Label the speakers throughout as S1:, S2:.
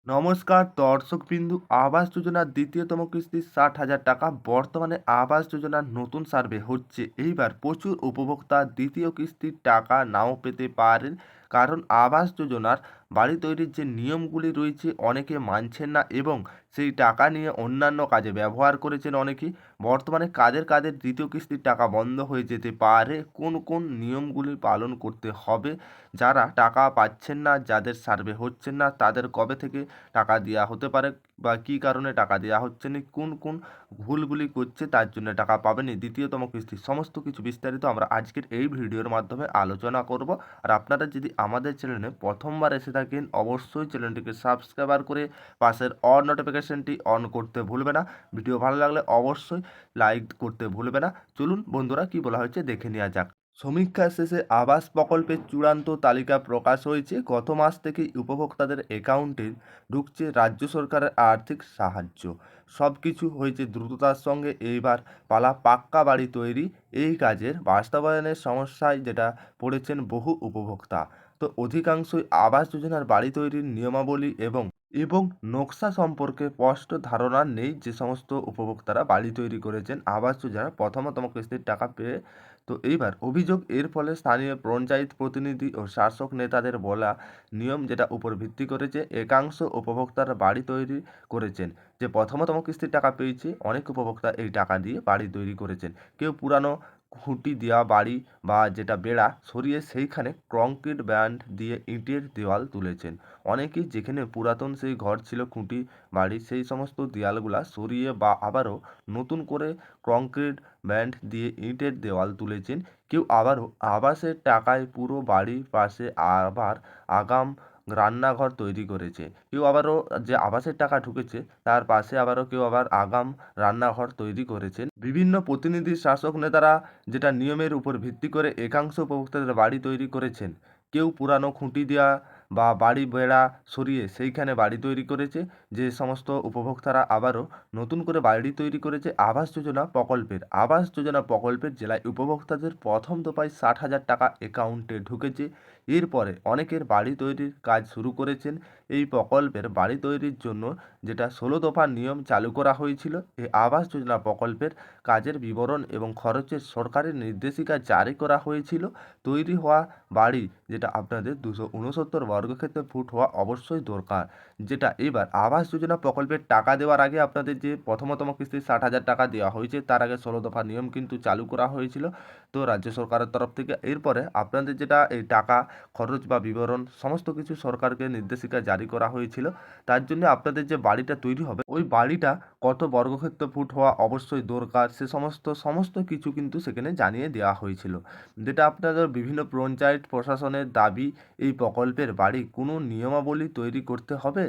S1: নমস্কার দর্শকবিন্দু। আবাস যোজনার দ্বিতীয়তম কিস্তি ৬০,০০০ টাকা। বর্তমানে আবাস যোজনার নতুন সার্ভে হচ্ছে। এইবার প্রচুর উপভোক্তা দ্বিতীয় কিস্তির টাকা নাও পেতে পারেন, কারণ আবাস যোজনার বাড়ি তৈরির যে নিয়মগুলি রয়েছে অনেকে মানছেন না এবং সেই টাকা নিয়ে অন্যান্য কাজে ব্যবহার করেছেন অনেকেই। বর্তমানে কাদের কাদের দ্বিতীয় কিস্তির টাকা বন্ধ হয়ে যেতে পারে, কোন কোন নিয়মগুলি পালন করতে হবে, যারা টাকা পাচ্ছেন না, যাদের সার্ভে হচ্ছেন না, তাদের কবে থেকে টাকা দেওয়া হতে পারে বা কী কারণে টাকা দেওয়া হচ্ছে না, কোন কোন ভুলগুলি করছে তার জন্য টাকা পাবেনি দ্বিতীয়তম কিস্তি, সমস্ত কিছু বিস্তারিত আমরা আজকের এই ভিডিওর মাধ্যমে আলোচনা করব। আর আপনারা যদি আমাদের চ্যানেলে প্রথমবার এসে থাকেন, অবশ্যই চ্যানেলটিকে সাবস্ক্রাইব করে পাশের অল নোটিফিকেশনটি অন করতে ভুলবে না। ভিডিও ভালো লাগলে অবশ্যই লাইক করতে ভুলবে না। চলুন বন্ধুরা, কি বলা হয়েছে দেখে নেওয়া যাক। সমীক্ষা শেষে আবাস প্রকল্পের চূড়ান্ত তালিকা প্রকাশ হয়েছে। গত মাস থেকেই উপভোক্তাদের অ্যাকাউন্টে ঢুকছে রাজ্য সরকারের আর্থিক সাহায্য। সব কিছু হয়েছে দ্রুততার সঙ্গে। এইবার পালা পাক্কা বাড়ি তৈরি। এই কাজের বাস্তবায়নের সমস্যায় যেটা পড়েছেন বহু উপভোক্তা। তো অধিকাংশই আবাস যোজনার বাড়ি তৈরির নিয়মাবলী এবং নকশা সম্পর্কে স্পষ্ট ধারণা নেই। যে সমস্ত উপভোক্তারা বাড়ি তৈরি করেছেন আবাস যোজনার প্রথমতম কিস্তির টাকা পেয়ে, তো এইবার অভিযোগ এর ফলে স্থানীয় পঞ্চায়েত প্রতিনিধি ও শাসক নেতাদের বলা নিয়ম যেটা উপর ভিত্তি করেছে একাংশ উপভোক্তারা বাড়ি তৈরি করেছেন। যে প্রথমতম কিস্তির টাকা পেয়েছে, অনেক উপভোক্তা এই টাকা দিয়ে বাড়ি তৈরি করেছেন। কেউ পুরানো খুঁটি দেওয়া বাড়ি বা যেটা বেড়া সরিয়ে সেইখানে কংক্রিট ব্যান্ড দিয়ে ইটের দেওয়াল তুলেছেন। অনেকেই যেখানে পুরাতন সেই ঘর ছিল, খুঁটি বাড়ি, সেই সমস্ত দেওয়ালগুলা সরিয়ে বা আবারও নতুন করে কংক্রিট ব্যান্ড দিয়ে ইটের দেওয়াল তুলেছেন। কেউ আবারও আবাসের টাকায় পুরো বাড়ির পাশে আবার আগাম রান্নাঘর তৈরি করেছে। কেউ আবারও যে আবাসের টাকা ঢুকেছে তার পাশে আবারও কেউ আবার আগাম রান্নাঘর তৈরি করেছেন। বিভিন্ন প্রতিনিধি শাসক নেতারা যেটা নিয়মের উপর ভিত্তি করে একাংশ উপভোক্তাদের বাড়ি তৈরি করেছেন। কেউ পুরানো খুঁটি দেওয়া বা বাড়ি বেড়া সরিয়ে সেইখানে বাড়ি তৈরি করেছে। যে সমস্ত উপভোক্তারা আবারও নতুন করে বাড়ি তৈরি করেছে আবাস যোজনা প্রকল্পের জেলায় উপভোক্তাদের প্রথম দফায় ৬০,০০০ টাকা অ্যাকাউন্টে ঢুকেছে। এরপরে অনেকের বাড়ি তৈরির কাজ শুরু করেছেন। এই প্রকল্পের বাড়ি তৈরির জন্য যেটা ১৬ দফার নিয়ম চালু করা হয়েছিল। এই আবাস যোজনা প্রকল্পের কাজের বিবরণ এবং খরচের সরকারি নির্দেশিকা জারি করা হয়েছিল। তৈরি হওয়া বাড়ি যেটা আপনাদের ২৬৯ বর্গক্ষেত্র ফুট হওয়া অবশ্যই দরকার। যেটা এবার আবাস যোজনা প্রকল্পের টাকা দেওয়ার আগে আপনাদের যে প্রথমতম কিস্তি ৬০,০০০ টাকা দেওয়া হয়েছে, তার আগে ১৬ দফা নিয়ম কিন্তু চালু করা হয়েছিল তো রাজ্য সরকারের তরফ থেকে। এরপরে আপনাদের যেটা এই টাকা খরচ বা বিবরণ সমস্ত কিছু সরকারকে নির্দেশিকা জারি করা হয়েছিল। তার জন্য আপনাদের যে বাড়িটা তৈরি হবে, ওই বাড়িটা কত বর্গক্ষেত্র ফুট হওয়া অবশ্যই দরকার, সে সমস্ত সমস্ত কিছু কিন্তু সেখানে জানিয়ে দেওয়া হয়েছিল। যেটা আপনাদের বিভিন্ন পঞ্চায়েত প্রশাসনের দাবি, এই প্রকল্পের বাড়ি কোনো নিয়মাবলী তৈরি করতে হবে,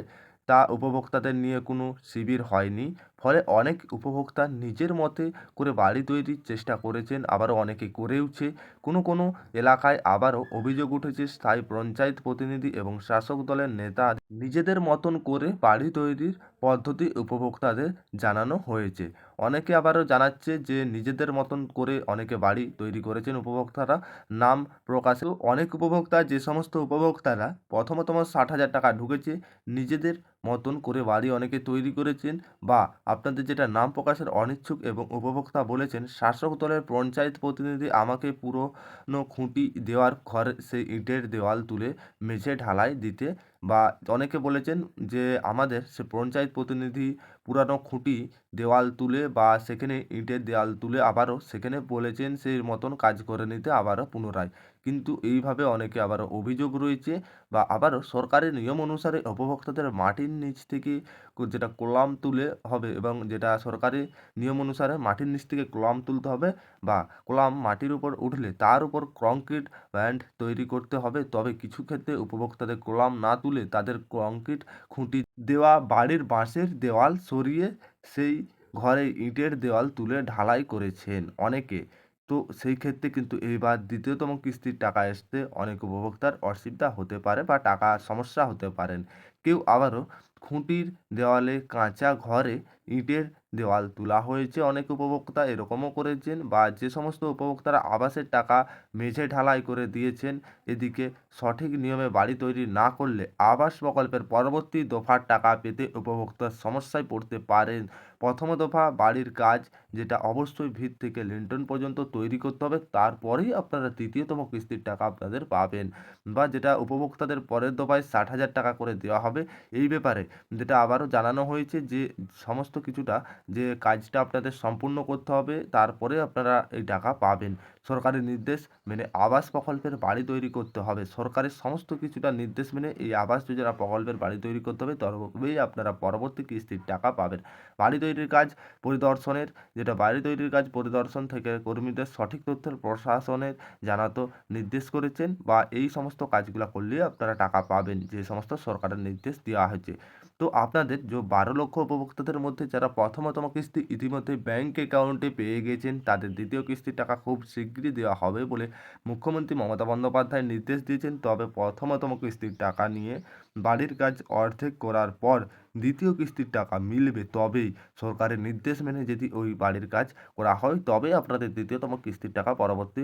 S1: তা উপভোক্তাদের নিয়ে কোনো শিবির হয়নি। ফলে অনেক উপভোক্তা নিজের মতে করে বাড়ি তৈরির চেষ্টা করেছেন, আবারও অনেকে করেওছে। কোনো কোনো এলাকায় আবারও অভিযোগ উঠেছে স্থায়ী পঞ্চায়েত প্রতিনিধি এবং শাসক দলের নেতা নিজেদের মতন করে বাড়ি তৈরির পদ্ধতি উপভোক্তাদের জানানো হয়েছে। অনেকে আবারও জানাচ্ছে যে নিজেদের মতন করে অনেকে বাড়ি তৈরি করেছেন উপভোক্তারা, নাম প্রকাশেও অনেক উপভোক্তা, যে সমস্ত উপভোক্তারা প্রথমতম ৬০,০০০ টাকা ঢুকেছে, নিজেদের মতন করে বাড়ি অনেকে তৈরি করেছেন বা আপনাদের যেটা নাম প্রকাশের অনিচ্ছুক এবং উপভোক্তা বলেছেন শাসক দলের পঞ্চায়েত প্রতিনিধি আমাকে পুরনো খুঁটি দেওয়ার ঘরে সেই ইটের দেওয়াল তুলে মেঝে ঢালাই দিতে, বা অনেকে বলেছেন যে আমাদের সে পঞ্চায়েত প্রতিনিধি পুরানো খুঁটি দেওয়াল তুলে বা সেখানে ইটের দেওয়াল তুলে আবারও সেখানে বলেছেন সেই মতন কাজ করে নিতে আবারও পুনরায়। কিন্তু এইভাবে অনেকে আবারও অভিযোগ রয়েছে বা আবারও সরকারি নিয়ম অনুসারে উপভোক্তাদের মাটির নিচ থেকে যেটা কলাম তুলে হবে এবং যেটা সরকারি নিয়ম অনুসারে মাটির নিচ থেকে কলাম তুলতে হবে বা কলাম মাটির উপর উঠলে তার উপর কংক্রিট ব্যান্ড তৈরি করতে হবে। তবে কিছু ক্ষেত্রে উপভোক্তাদের কলাম না তুলে তাদের কংক্রিট খুঁটি দেওয়া বাড়ির বাঁশের দেওয়াল সরিয়ে সেই ঘরে ইটের দেওয়াল তুলে ঢালাই করেছেন অনেকে। তো সেই ক্ষেত্রে কিন্তু এইবার দ্বিতীয়তম কিস্তির টাকা আসতে অনেক উপভোক্তার অসুবিধা হতে পারে বা টাকা সমস্যা হতে পারেন। কেউ আবারও খুঁটির দেওয়ালে কাঁচা ঘরে ইটের দেওয়াল তোলা হয়েছে। অনেক উপভোক্তা এরকমও করেছেন, বা যে সমস্ত উপভোক্তারা আবাসের টাকা মেঝে ঢালাই করে দিয়েছেন, এদিকে সঠিক নিয়মে বাড়ি তৈরি না করলে আবাস প্রকল্পের পরবর্তী দফার টাকা পেতে উপভোক্তার সমস্যায় পড়তে পারেন। প্রথম দফা বাড়ির কাজ, যেটা অবশ্যই ভিত থেকে লিন্টন পর্যন্ত তৈরি করতে হবে, তারপরেই আপনারা তৃতীয়তম কিস্তির টাকা আপনাদের পাবেন। বা যেটা উপভোক্তাদের পরের দফায় 60,000 টাকা করে দেওয়া হবে। এই ব্যাপারে যেটা আবারও জানানো হয়েছে যে সমস্ত কিছুটা, যে কাজটা আপনাদের সম্পূর্ণ করতে হবে, তারপরে আপনারা এই টাকা পাবেন। সরকারি নির্দেশ মেনে আবাস প্রকল্পের বাড়ি তৈরি করতে হবে। সরকারের সমস্ত কিছুটা নির্দেশ মেনে এই আবাস যোজনা প্রকল্পের বাড়ি তৈরি করতে হবে, তবেই আপনারা পরবর্তী কিস্তির টাকা পাবেন। বাড়ি তৈরির কাজ পরিদর্শনের, যেটা বাড়ি তৈরির কাজ পরিদর্শন থেকে কর্মীদের সঠিক তথ্যের প্রশাসনের জানাতে নির্দেশ করেছেন, বা এই সমস্ত কাজগুলো করলেই আপনারা টাকা পাবেন, যে সমস্ত সরকারের নির্দেশ দেওয়া হয়েছে। তো আপনাদের যে 12 লক্ষ উপভোক্তাদের মধ্যে যারা প্রথমতম কিস্তি ইতিমধ্যে ব্যাংক অ্যাকাউন্টে পেয়ে গেছেন, তাদের দ্বিতীয় কিস্তির টাকা খুব শীঘ্রই দেওয়া হবে বলে মুখ্যমন্ত্রী মমতা বন্দ্যোপাধ্যায় নির্দেশ দিয়েছেন। তবে প্রথমতম কিস্তির টাকা নিয়ে বাড়ির কাজ অর্ধেক করার পর দ্বিতীয় কিস্তির টাকা মিলবে, তবেই সরকারের নির্দেশ মেনে যদি ওই বাড়ির কাজ করা হয়, তবে আপনাদের দ্বিতীয়তম কিস্তির টাকা পরবর্তী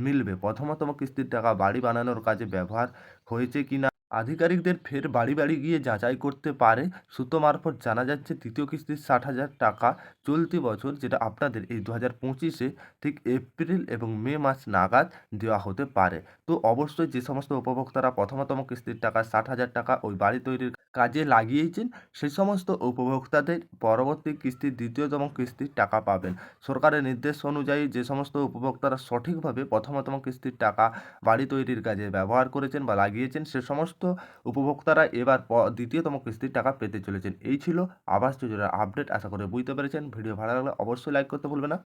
S1: মিলবে। প্রথমতম কিস্তির টাকা বাড়ি বানানোর কাজে ব্যবহার হয়েছে কিনা আধিকারিকদের ফের বাড়ি বাড়ি গিয়ে যাচাই করতে পারে। সূত্র মারফত জানা যাচ্ছে, তৃতীয় কিস্তির 60,000 টাকা চলতি বছর, যেটা আপনাদের এই 2025-এ ঠিক এপ্রিল এবং মে মাস নাগাদ দেওয়া হতে পারে। তো অবশ্যই যে সমস্ত উপভোক্তারা প্রথমতম কিস্তির টাকা 60,000 টাকা ওই বাড়ি তৈরির কাজে লাগিয়েছেন, সেই সমস্ত উপভোক্তাদের পরবর্তী কিস্তির দ্বিতীয়তম কিস্তির টাকা পাবেন। সরকারের নির্দেশ অনুযায়ী যে সমস্ত উপভোক্তারা সঠিকভাবে প্রথমতম কিস্তির টাকা বাড়ি তৈরির কাজে ব্যবহার করেছেন বা লাগিয়েছেন, সে সমস্ত উপভোক্তারা এবার দ্বিতীয়তম কিস্তির টাকা পেতে চলেছেন। এই ছিল আবাস যোজনার আপডেট। আশা করি বুঝতে পেরেছেন। ভিডিও ভালো লাগলে অবশ্যই লাইক করতে ভুলবেন না।